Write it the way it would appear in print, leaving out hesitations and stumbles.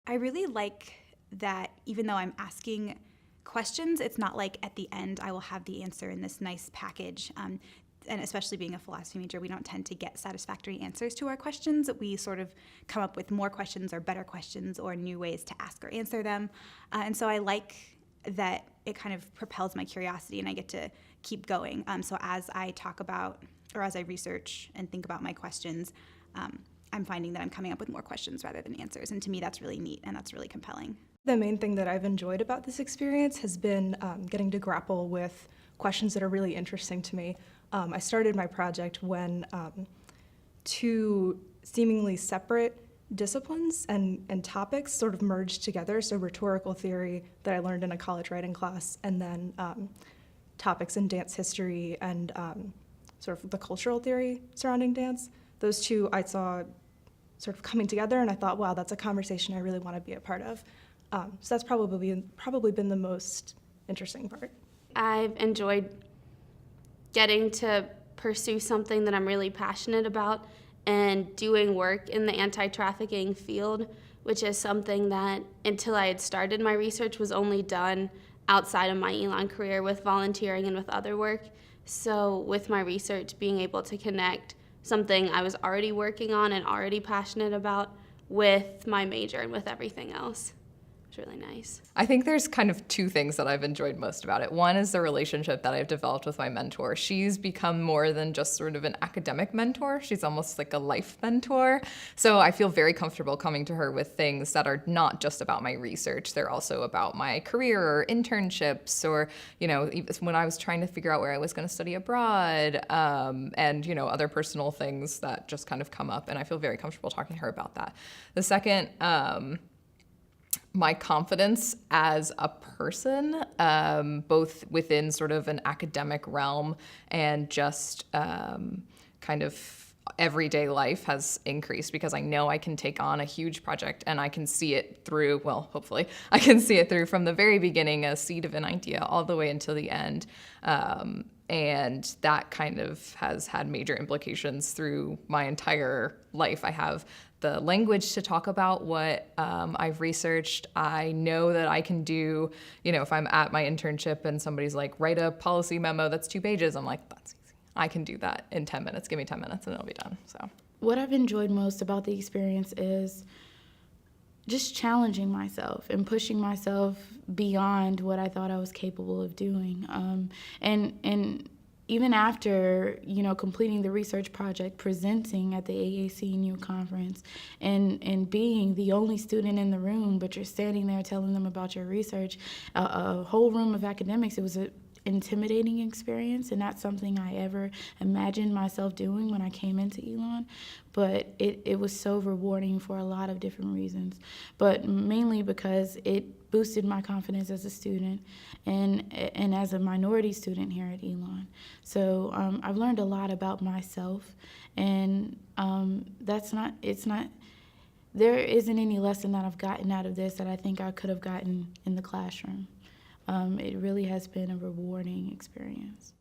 I really like that even though I'm asking questions, it's not like at the end I will have the answer in this nice package. And especially being a philosophy major, we don't tend to get satisfactory answers to our questions. We sort of come up with more questions or better questions or new ways to ask or answer them. And so I like that it kind of propels my curiosity and I get to keep going. So as I talk about, or as I research and think about my questions, I'm finding that I'm coming up with more questions rather than answers. And to me, that's really neat and that's really compelling. The main thing that I've enjoyed about this experience has been getting to grapple with questions that are really interesting to me. I started my project when two seemingly separate disciplines and topics sort of merged together. So rhetorical theory that I learned in a college writing class, and then topics in dance history and sort of the cultural theory surrounding dance. Those two I saw sort of coming together, and I thought, wow, that's a conversation I really want to be a part of. So that's probably been the most interesting part. I've enjoyed getting to pursue something that I'm really passionate about and doing work in the anti-trafficking field, which is something that until I had started my research was only done outside of my Elon career with volunteering and with other work. So with my research, being able to connect something I was already working on and already passionate about with my major and with everything else. It's really nice. I think there's kind of two things that I've enjoyed most about it. One is the relationship that I've developed with my mentor. She's become more than just sort of an academic mentor. She's almost like a life mentor. So I feel very comfortable coming to her with things that are not just about my research. They're also about my career or internships or, when I was trying to figure out where I was going to study abroad and, other personal things that just kind of come up. And I feel very comfortable talking to her about that. The second, my confidence as a person, both within sort of an academic realm and just kind of everyday life has increased because I know I can take on a huge project and I can see it through, well, hopefully, I can see it through from the very beginning, a seed of an idea, all the way until the end. And that kind of has had major implications through my entire life. I have the language to talk about what I've researched. I know that I can do, if I'm at my internship and somebody's like, write a policy memo that's 2 pages, I'm like, that's easy. I can do that in 10 minutes. Give me 10 minutes and it'll be done. So what I've enjoyed most about the experience is just challenging myself and pushing myself beyond what I thought I was capable of doing. And even after, completing the research project, presenting at the AAC-NU conference, and being the only student in the room, but you're standing there telling them about your research, a whole room of academics, it was an intimidating experience and not something I ever imagined myself doing when I came into Elon. But it was so rewarding for a lot of different reasons, but mainly because it boosted my confidence as a student and as a minority student here at Elon. So I've learned a lot about myself, and there isn't any lesson that I've gotten out of this that I think I could have gotten in the classroom. It really has been a rewarding experience.